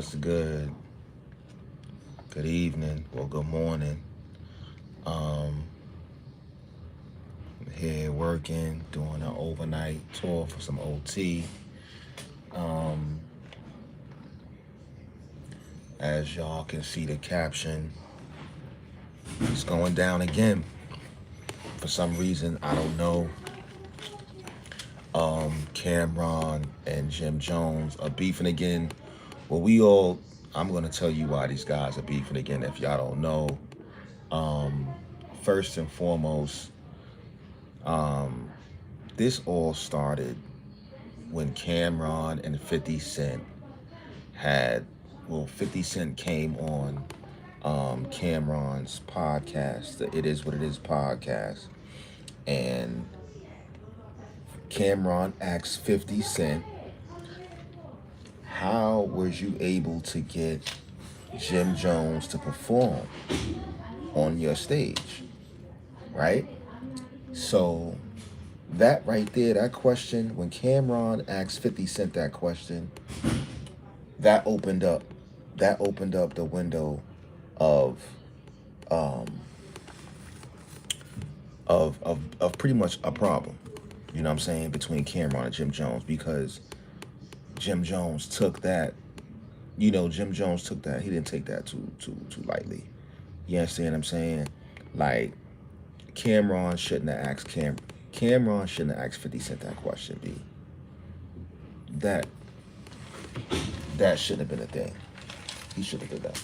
What's good? Good evening or good morning. Um, Here working, doing an overnight tour for some OT. Um, as y'all can see the caption, it's going down again. For some reason, I don't know. Camron and Jim Jones are beefing again. Well, I'm gonna tell you why these guys are beefing again. If y'all don't know, first and foremost, this all started when Cameron and 50 Cent had, 50 Cent came on Cameron's podcast, the It Is What It Is podcast, and Cameron asked 50 Cent, how was you able to get Jim Jones to perform on your stage, right? So that right there, that question, when Cameron asked 50 Cent that question, that opened up the window of of pretty much a problem. You know what I'm saying, between Cameron and Jim Jones, because Jim Jones took that, Jim Jones took that. He didn't take that too lightly. You understand what I'm saying? Like, Cameron shouldn't have asked 50 Cent that question, B. That that shouldn't have been a thing. He should have did that.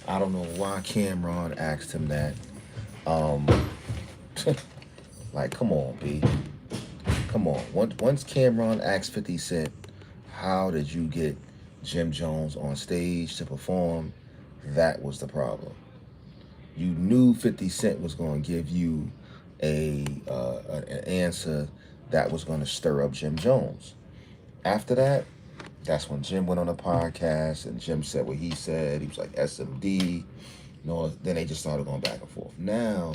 I don't know why Cameron asked him that. Um, like, come on, B. Come on. Once Cameron asked 50 Cent, how did you get Jim Jones on stage to perform? That was the problem. You knew 50 Cent was going to give you an answer that was going to stir up Jim Jones. After that, that's when Jim went on a podcast and Jim said what he said. He was like SMD. Then they just started going back and forth. Now,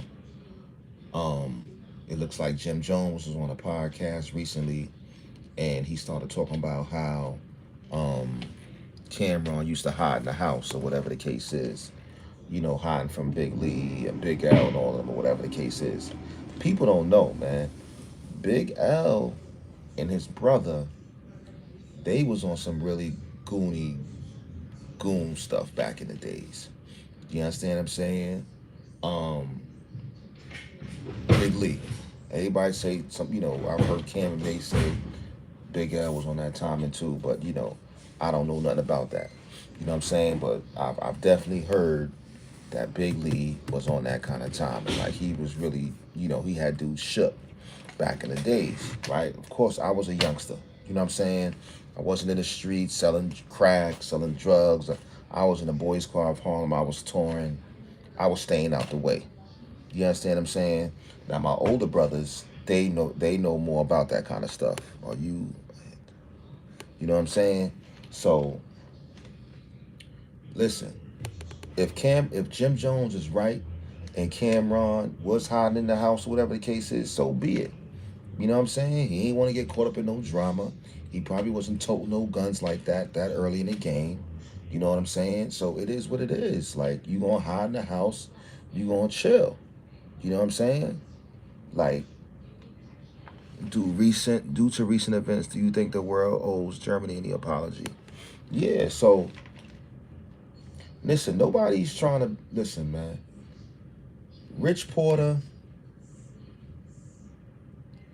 it looks like Jim Jones was on a podcast recently, and he started talking about how Cameron used to hide in the house, or whatever the case is. Hiding from Big Lee and Big L and all of them, or whatever the case is. People don't know, man. Big L and his brother, they was on some really goon stuff back in the days. You understand what I'm saying? Big Lee. Everybody say something, I've heard Cam and May say Big L was on that timing too, but I don't know nothing about that. You know what I'm saying? But I've definitely heard that Big Lee was on that kind of time, and like he was really, he had dudes shook back in the days, right? Of course, I was a youngster. You know what I'm saying? I wasn't in the streets selling crack, selling drugs. I was in the Boys Club of Harlem. I was touring. I was staying out the way. You understand what I'm saying? Now my older brothers, they know more about that kind of stuff. You know what I'm saying? So listen, if Jim Jones is right and Cameron was hiding in the house or whatever the case is, so be it. You know what I'm saying? He ain't want to get caught up in no drama. He probably wasn't toting no guns like that early in the game. You know what I'm saying? So it is what it is. Like, you gonna hide in the house, you gonna chill. You know what I'm saying? Like, due to recent events, do you think the world owes Germany any apology? Yeah, so listen, nobody's trying to listen, man. Rich Porter,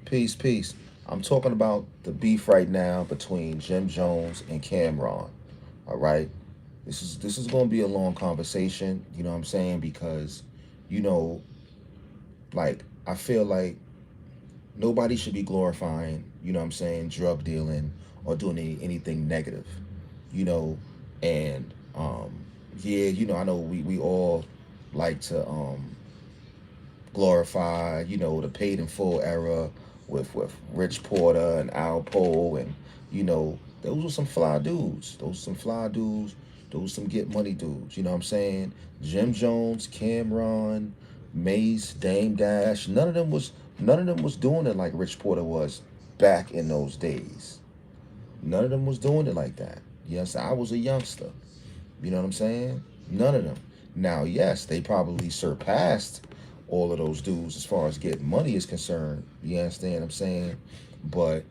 peace. I'm talking about the beef right now between Jim Jones and Camron. All right, this is going to be a long conversation. You know what I'm saying? Because, like, I feel like nobody should be glorifying, drug dealing or doing anything negative. And yeah, I know we all like to glorify, the paid in full era with Rich Porter and Al Poe, and those were some fly dudes. Those were some get money dudes. You know what I'm saying? Jim Jones, Cameron, Mace, Dame Dash, none of them was doing it like Rich Porter was back in those days. None of them was doing it like that. Yes, I was a youngster. You know what I'm saying? None of them. Now, yes, they probably surpassed all of those dudes as far as getting money is concerned. You understand what I'm saying? But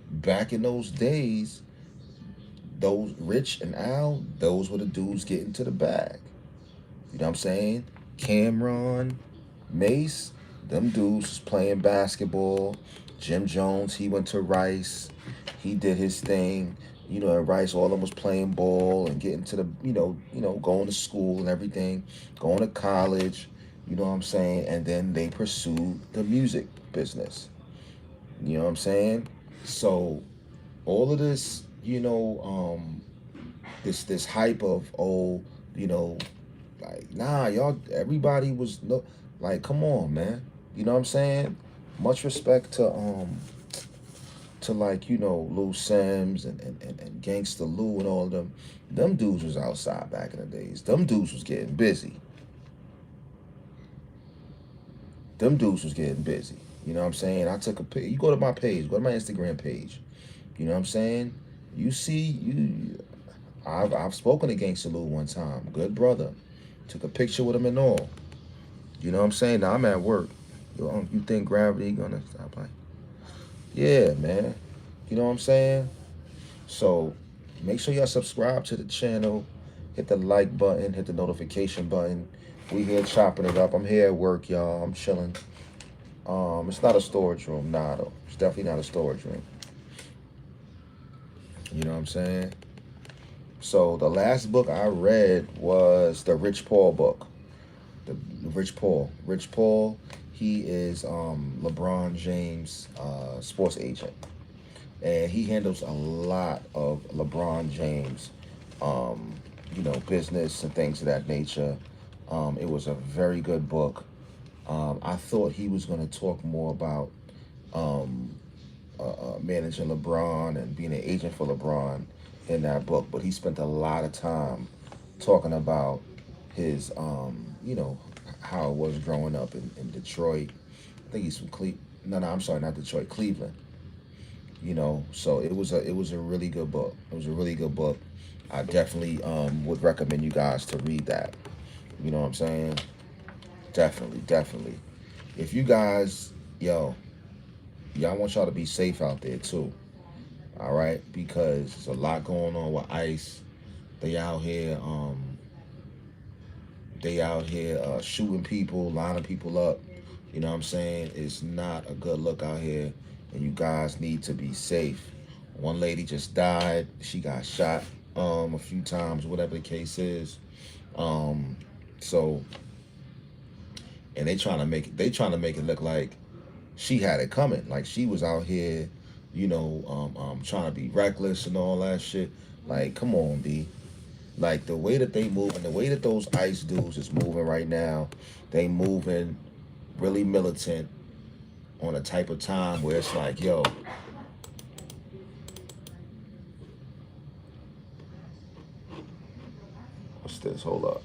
back in those days, those Rich and Al, those were the dudes getting to the bag. You know what I'm saying? Cameron, Mace, them dudes was playing basketball. Jim Jones, he went to Rice. He did his thing. You know, at Rice, all of them was playing ball and getting to the, going to school and everything, going to college. You know what I'm saying? And then they pursued the music business. You know what I'm saying? So all of this, this hype of, oh, you know, like, nah, y'all, everybody was no, like, come on, man. You know what I'm saying? Much respect to like, Lou Sims and Gangsta Lou and all of them. Them dudes was outside back in the days. Them dudes was getting busy. Them dudes was getting busy. You know what I'm saying? I took a page. You go to my page, go to my Instagram page. You know what I'm saying? You see, I've spoken to Gangsta Lou one time. Good brother. Took a picture with him and all. You know what I'm saying? Now I'm at work. You think gravity gonna stop? Like, yeah, man. You know what I'm saying? So make sure y'all subscribe to the channel. Hit the like button. Hit the notification button. We here chopping it up. I'm here at work, y'all. I'm chilling. It's not a storage room, nah, though. It's definitely not a storage room. You know what I'm saying? So the last book I read was the Rich Paul book. The Rich Paul. Rich Paul, he is LeBron James' sports agent. And he handles a lot of LeBron James, business and things of that nature. It was a very good book. I thought he was going to talk more about managing LeBron and being an agent for LeBron in that book, but he spent a lot of time talking about his, how it was growing up in Detroit. I think he's from Cleveland. No, I'm sorry, not Detroit, Cleveland. So it was a really good book. It was a really good book. I definitely would recommend you guys to read that. You know what I'm saying? Definitely. If you guys, I want y'all to be safe out there too. All right, because there's a lot going on with ICE. They out here, shooting people, lining people up. You know what I'm saying? It's not a good look out here, and you guys need to be safe. One lady just died. She got shot a few times, whatever the case is. So, and they trying to make it look like she had it coming, like she was out here, trying to be reckless and all that shit. Like, come on, B. Like, the way that they move and the way that those ICE dudes is moving right now, they moving really militant on a type of time where it's like, yo, what's this? Hold up.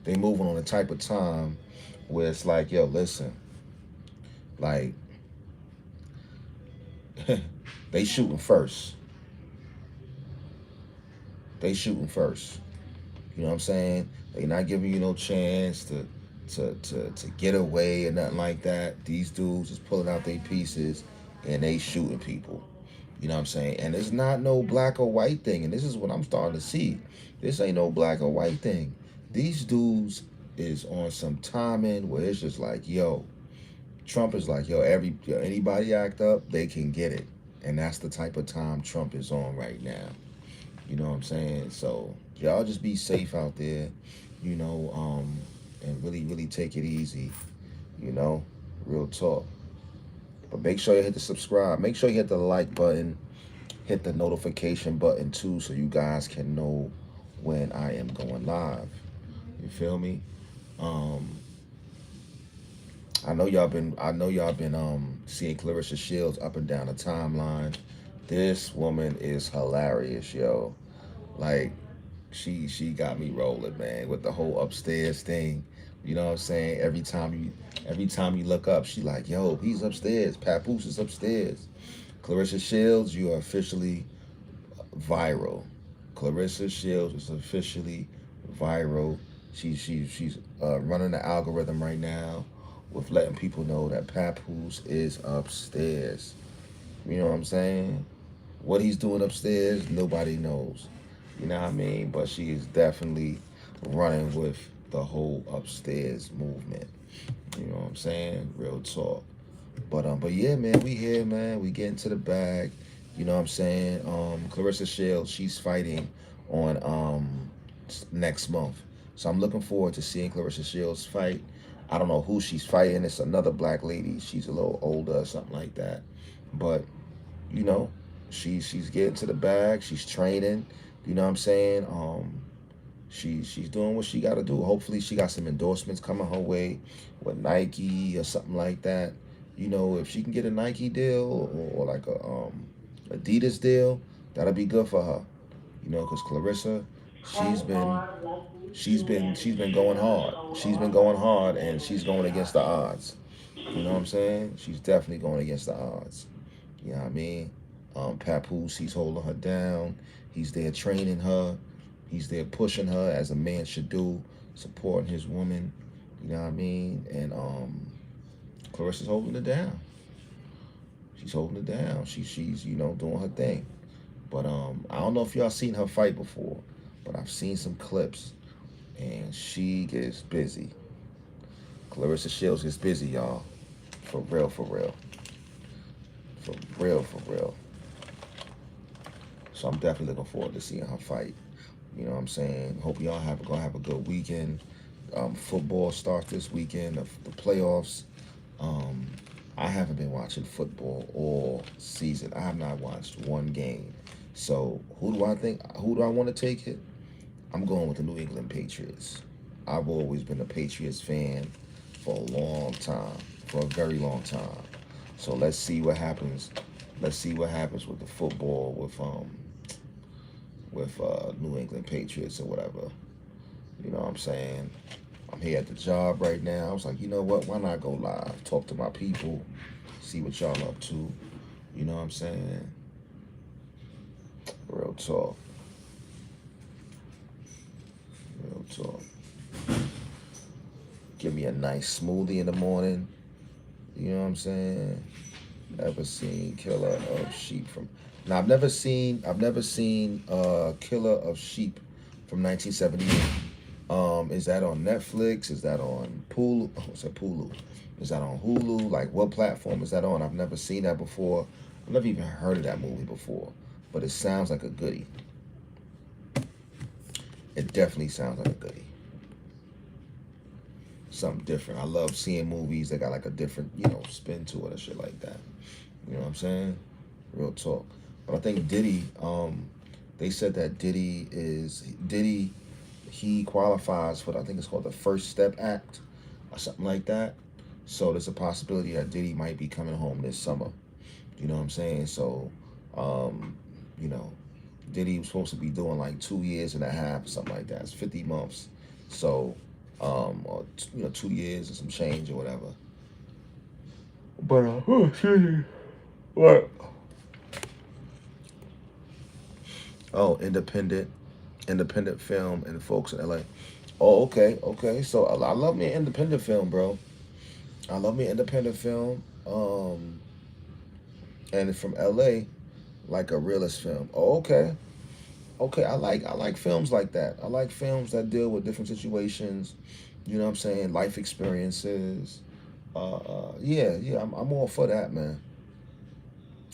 They moving on a type of time where it's like, yo, listen, like, they shooting first. They shooting first. You know what I'm saying? They not giving you no chance to get away or nothing like that. These dudes is pulling out their pieces and they shooting people. You know what I'm saying? And it's not no black or white thing. And this is what I'm starting to see. This ain't no black or white thing. These dudes is on some timing where it's just like, yo, Trump is like, yo, anybody act up, they can get it. And that's the type of time Trump is on right now. You know what I'm saying? So y'all just be safe out there, and really, really take it easy, real talk. But make sure you hit the subscribe. Make sure you hit the like button, hit the notification button too, so you guys can know when I am going live. You feel me? I know y'all been seeing Clarissa Shields up and down the timeline. This woman is hilarious, yo. Like she got me rolling, man, with the whole upstairs thing. You know what I'm saying? Every time you look up, she like, yo, he's upstairs. Papoose is upstairs. Clarissa Shields, you are officially viral. Clarissa Shields is officially viral. She's running the algorithm right now with letting people know that Papoose is upstairs. You know what I'm saying? What he's doing upstairs, nobody knows. You know what I mean? But she is definitely running with the whole upstairs movement. You know what I'm saying? Real talk. But yeah, man, we here, man. We get into the bag. You know what I'm saying? Clarissa Shields, she's fighting on next month. So I'm looking forward to seeing Clarissa Shields fight. I don't know who she's fighting. It's another black lady. She's a little older or something like that. But you know, she's getting to the bag. She's training. You know what I'm saying? She's doing what she got to do. Hopefully, she got some endorsements coming her way with Nike or something like that. You know, if she can get a Nike deal or like a Adidas deal, that'll be good for her. You know, because Clarissa, she's been she's been going hard. She's been going hard, and she's going against the odds. You know what I'm saying? She's definitely going against the odds. You know what I mean? Papoose, he's holding her down. He's there training her. He's there pushing her as a man should do, supporting his woman. You know what I mean? And Clarissa's holding it down. She's holding it down. She's doing her thing. But I don't know if y'all seen her fight before, but I've seen some clips, and she gets busy. Clarissa Shields gets busy, y'all. For real, for real. For real, for real. So I'm definitely looking forward to seeing her fight. You know what I'm saying? Hope y'all gonna have a good weekend. Football starts this weekend. The playoffs. Um, I haven't been watching football all season. I have not watched one game. So who do I think? Who do I want to take it? I'm going with the New England Patriots. I've always been a Patriots fan for a long time, for a very long time. So let's see what happens. Let's see what happens with the football with New England Patriots or whatever. You know what I'm saying? I'm here at the job right now. I was like, you know what? Why not go live? Talk to my people, see what y'all up to. You know what I'm saying? Real talk. Real talk. Give me a nice smoothie in the morning. You know what I'm saying? Never seen Killer of Sheep from. Now I've never seen Killer of Sheep from 1978. Is that on Netflix? Is that on Hulu? What's that, Hulu? Is that on Hulu? Like, what platform is that on? I've never seen that before. I've never even heard of that movie before. But it sounds like a goodie. It definitely sounds like a goodie. Something different. I love seeing movies that got like a different, spin to it and shit like that. You know what I'm saying? Real talk. But I think Diddy, they said that Diddy, he qualifies for, I think it's called the First Step Act or something like that. So there's a possibility that Diddy might be coming home this summer. You know what I'm saying? So, you know, Diddy was supposed to be doing like 2 years and a half or something like that. It's 50 months. So, or 2 years and some change or whatever. But excuse me. What? Oh, independent film and folks in LA. Oh, okay, okay. So I love me an independent film, bro. I love me an independent film. And it's from LA, like a realist film. Oh, okay. Okay, I like films like that. I like films that deal with different situations, you know what I'm saying, life experiences. Yeah, yeah, I'm all for that, man.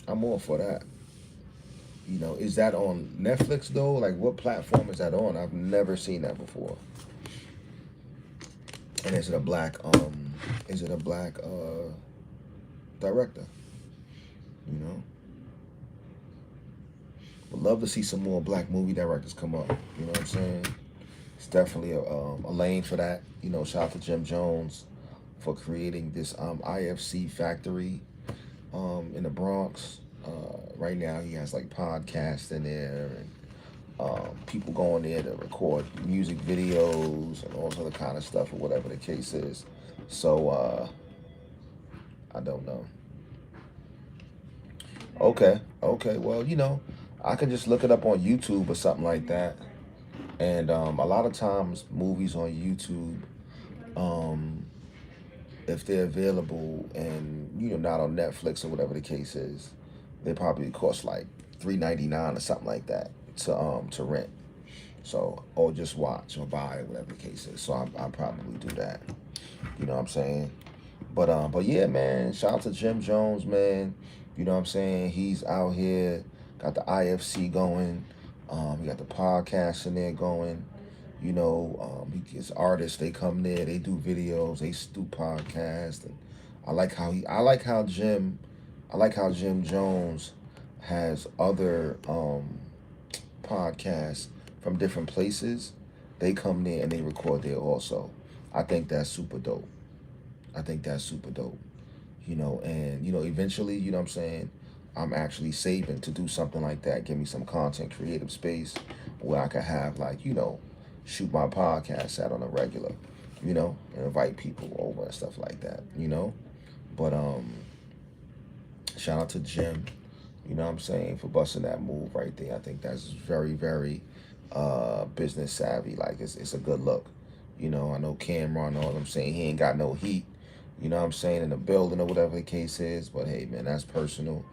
I'm all for that. Is that on Netflix though? Like, what platform is that on? I've never seen that before. And is it a black director? You know, would love to see some more black movie directors come up. You know what I'm saying? It's definitely a lane for that. Shout out to Jim Jones for creating this IFC factory in the Bronx. Right now he has like podcasts in there and People going there to record music videos and all other kind of stuff or whatever the case is. So I don't know. Okay. Well, I can just look it up on YouTube or something like that. And a lot of times, movies on YouTube, um, if they're available and not on Netflix or whatever the case is, they probably cost like $3.99 or something like that to rent. So or just watch or buy or whatever the case is. So I probably do that. You know what I'm saying? But yeah, man. Shout out to Jim Jones, man. You know what I'm saying? He's out here, got the IFC going. He got the podcast in there going. He gets artists. They come there. They do videos. They do podcasts. And I like how Jim Jones has other podcasts from different places. They come there and they record there also. I think that's super dope. I think that's super dope. And eventually, you know what I'm saying, I'm actually saving to do something like that. Give me some content creative space where I could have shoot my podcast out on a regular, and invite people over and stuff like that. But shout out to Jim, you know what I'm saying, for busting that move right there. I think that's very, very business savvy. Like it's a good look. I know Camron, all I'm saying, he ain't got no heat, you know what I'm saying, in the building or whatever the case is. But hey, man, that's personal.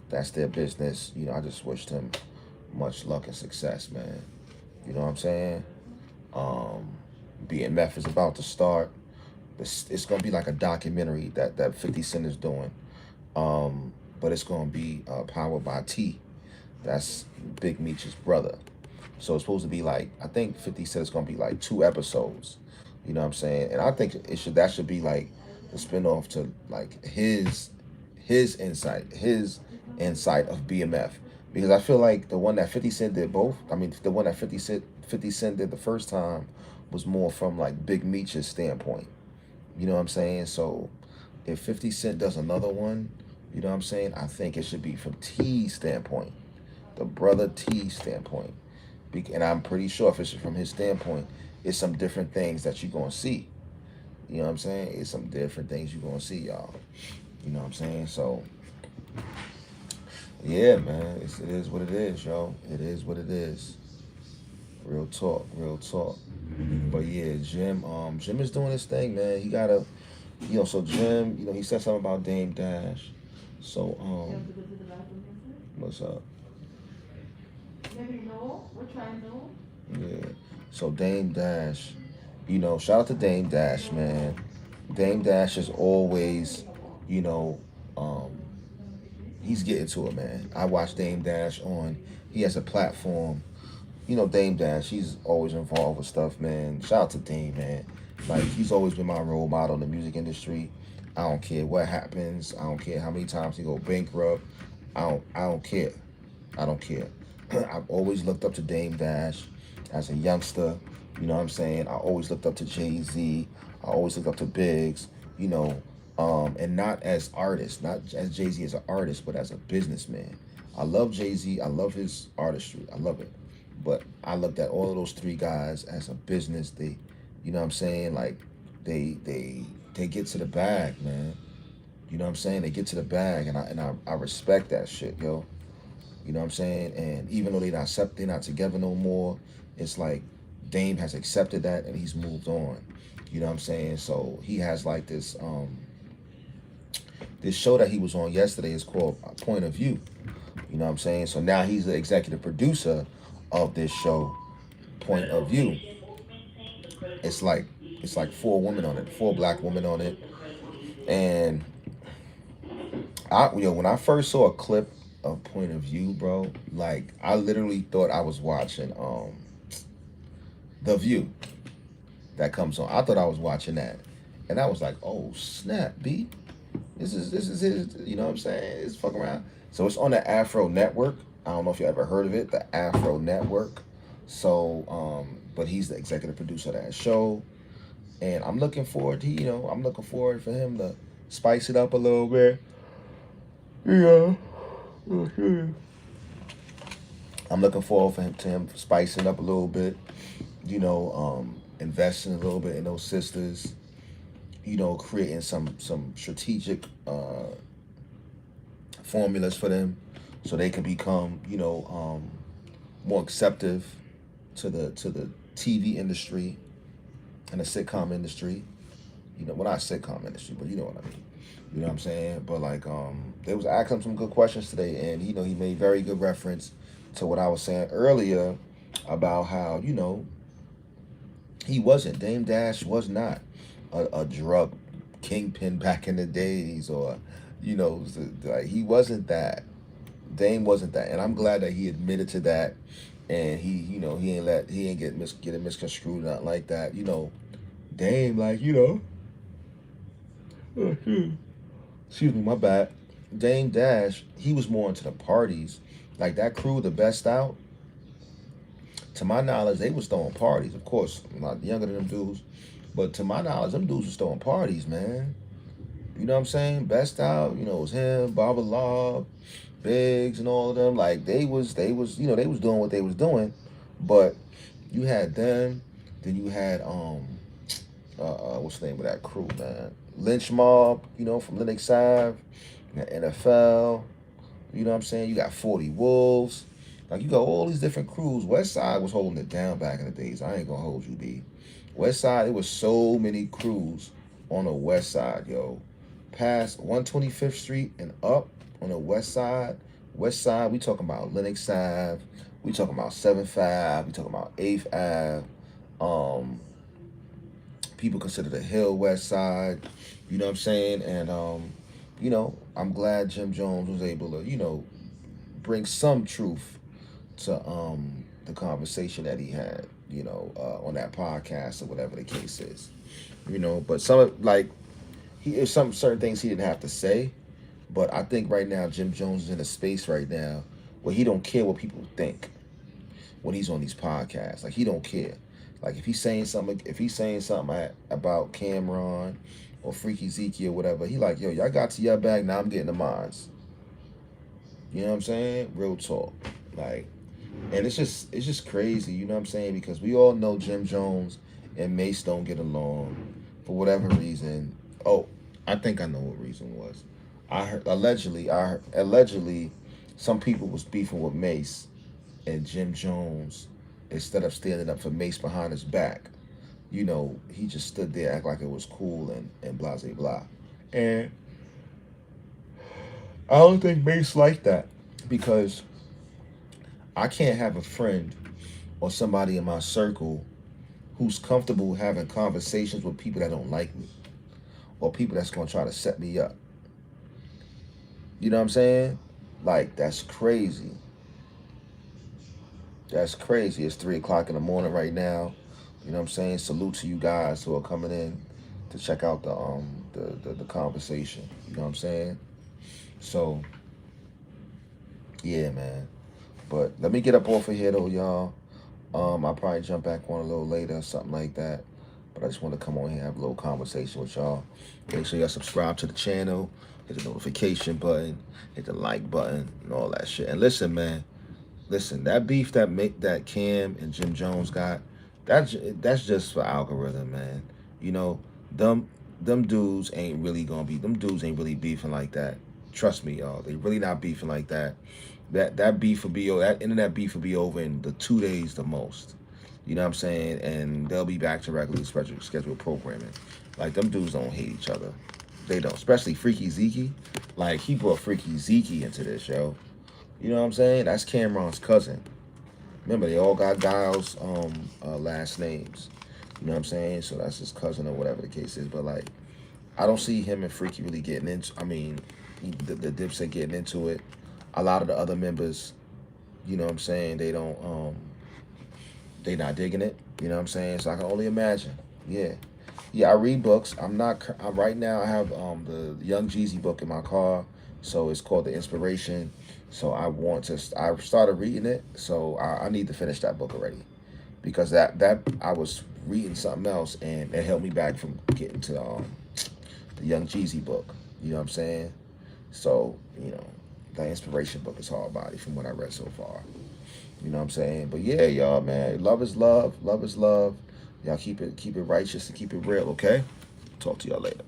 That's their business. I just wished him much luck and success, man. You know what I'm saying? BMF is about to start. It's going to be like a documentary that 50 Cent is doing. But it's going to be powered by T. That's Big Meech's brother. So it's supposed to be like, I think 50 said it's going to be like 2 episodes. You know what I'm saying? And I think that should be like the spinoff to like his insight of BMF. Because I feel like the one that 50 Cent did both, the one that 50 Cent did the first time was more from like Big Meech's standpoint. You know what I'm saying? So if 50 Cent does another one, you know what I'm saying, I think it should be from T's standpoint, the brother T standpoint. And I'm pretty sure if it's from his standpoint, it's some different things that you're going to see. You know what I'm saying? It's some different things you're going to see, y'all. You know what I'm saying? So, yeah, man, it is what it is, yo. It is what it is. Real talk. But yeah, Jim is doing his thing, man. He gotta, so Jim, he said something about Dame Dash. So, what's up? Yeah. So Dame Dash, shout out to Dame Dash, man. Dame Dash is always, he's getting to it, man. I watch Dame Dash he has a platform. Dame Dash, he's always involved with stuff, man. Shout out to Dame, man. Like, he's always been my role model in the music industry. I don't care what happens. I don't care how many times he go bankrupt. I don't care. I don't care. I've always looked up to Dame Dash as a youngster. You know what I'm saying? I always looked up to Jay-Z. I always looked up to Biggs, and not as artists, not as Jay-Z as an artist, but as a businessman. I love Jay-Z. I love his artistry. I love it. But I looked at all of those 3 guys as a business. They, you know what I'm saying? Like, they get to the bag, man. You know what I'm saying? They get to the bag, and I respect that shit, yo. You know what I'm saying? And even though they're not together no more, it's like Dame has accepted that and he's moved on. You know what I'm saying? So he has like this show that he was on yesterday is called Point of View. You know what I'm saying? So now he's the executive producer of this show, Point of View. It's like 4 women on it, 4 black women on it. And when I first saw a clip of Point of View, bro, like I literally thought I was watching The View that comes on. I thought I was watching that. And I was like, oh snap, B. This is his, you know what I'm saying? It's fucking around. So it's on the Afro Network. I don't know if you ever heard of it, the Afro Network. So, but he's the executive producer of that show. And I'm looking forward for him to spice it up a little bit. Yeah. I'm looking forward to him spicing up a little bit, investing a little bit in those sisters, creating some strategic formulas for them so they can become, more acceptive to the TV industry and the sitcom industry. Well, not sitcom industry, but you know what I mean. You know what I'm saying? But like, they was asking him some good questions today, and he made very good reference to what I was saying earlier about how he wasn't. Dame Dash was not a drug kingpin back in the days, or like he wasn't that. Dame wasn't that, and I'm glad that he admitted to that, and he ain't get it misconstrued, nothing like that. Dame, like excuse me, my bad. Dame Dash, he was more into the parties, like that crew, the Best Out. To my knowledge, they was throwing parties. Of course, I'm not younger than them dudes, but to my knowledge, them dudes was throwing parties, man. You know what I'm saying? Best Out, it was him, Baba Law, Biggs, and all of them. Like they was doing what they was doing, but you had them, then you had what's the name of that crew, man? Lynch Mob, from Linux Ave, NFL. You know what I'm saying? You got 40 Wolves. Like you got all these different crews. West Side was holding it down back in the days. I ain't gonna hold you, B. West Side, it was so many crews on the West Side, yo. Past 125th Street and up on the West Side. West Side, we talking about Linux Ave. We talking about 7th Ave. We talking about 8th Ave. People consider the Hill West Side. You know what I'm saying? And I'm glad Jim Jones was able to, bring some truth to the conversation that he had, on that podcast or whatever the case is. But some certain things he didn't have to say. But I think right now Jim Jones is in a space right now where he don't care what people think when he's on these podcasts. Like he don't care. Like if he's saying something about Camron or Freaky Zeeky or whatever, he like, yo, y'all got to your bag, now I'm getting the mines. You know what I'm saying? Real talk. Like, and it's just crazy, you know what I'm saying? Because we all know Jim Jones and Mace don't get along for whatever reason. Oh, I think I know what reason was. I heard allegedly some people was beefing with Mace, and Jim Jones, instead of standing up for Mace behind his back, he just stood there, act like it was cool and blah blah blah. And I don't think Mace liked that, because I can't have a friend or somebody in my circle who's comfortable having conversations with people that don't like me or people that's going to try to set me up. You know what I'm saying? Like, that's crazy. That's crazy. It's 3 o'clock in the morning right now. You know what I'm saying? Salute to you guys who are coming in to check out the conversation. You know what I'm saying? So, yeah, man. But let me get up off of here though, y'all. I'll probably jump back on a little later or something like that. But I just want to come on here and have a little conversation with y'all. Make sure y'all subscribe to the channel, hit the notification button, hit the like button, and all that shit. And listen, man. Listen, that beef that Cam and Jim Jones got, that's just for algorithm, man. Them dudes ain't really gonna be. Them dudes ain't really beefing like that. Trust me, y'all. They really not beefing like that. That beef will be over. That internet beef will be over in the 2 days the most. You know what I'm saying? And they'll be back to regularly scheduled programming. Like, them dudes don't hate each other. They don't. Especially Freaky Zeeky. Like, he brought Freaky Zeeky into this show. You know what I'm saying? That's Cameron's cousin. Remember, they all got Giles' last names. You know what I'm saying? So that's his cousin or whatever the case is. But, like, I don't see him and Freaky really getting into, the Dipset getting into it. A lot of the other members, you know what I'm saying, they not digging it. You know what I'm saying? So I can only imagine. Yeah. Yeah, I read books. Right now I have the Young Jeezy book in my car. So it's called The Inspiration. So I started reading it. So I need to finish that book already. Because that I was reading something else and it held me back from getting to the Young Jeezy book. You know what I'm saying? So, the Inspiration book is hard body from what I read so far. You know what I'm saying? But yeah, y'all, man, love is love. Love is love. Y'all keep it righteous and keep it real, okay? Talk to y'all later.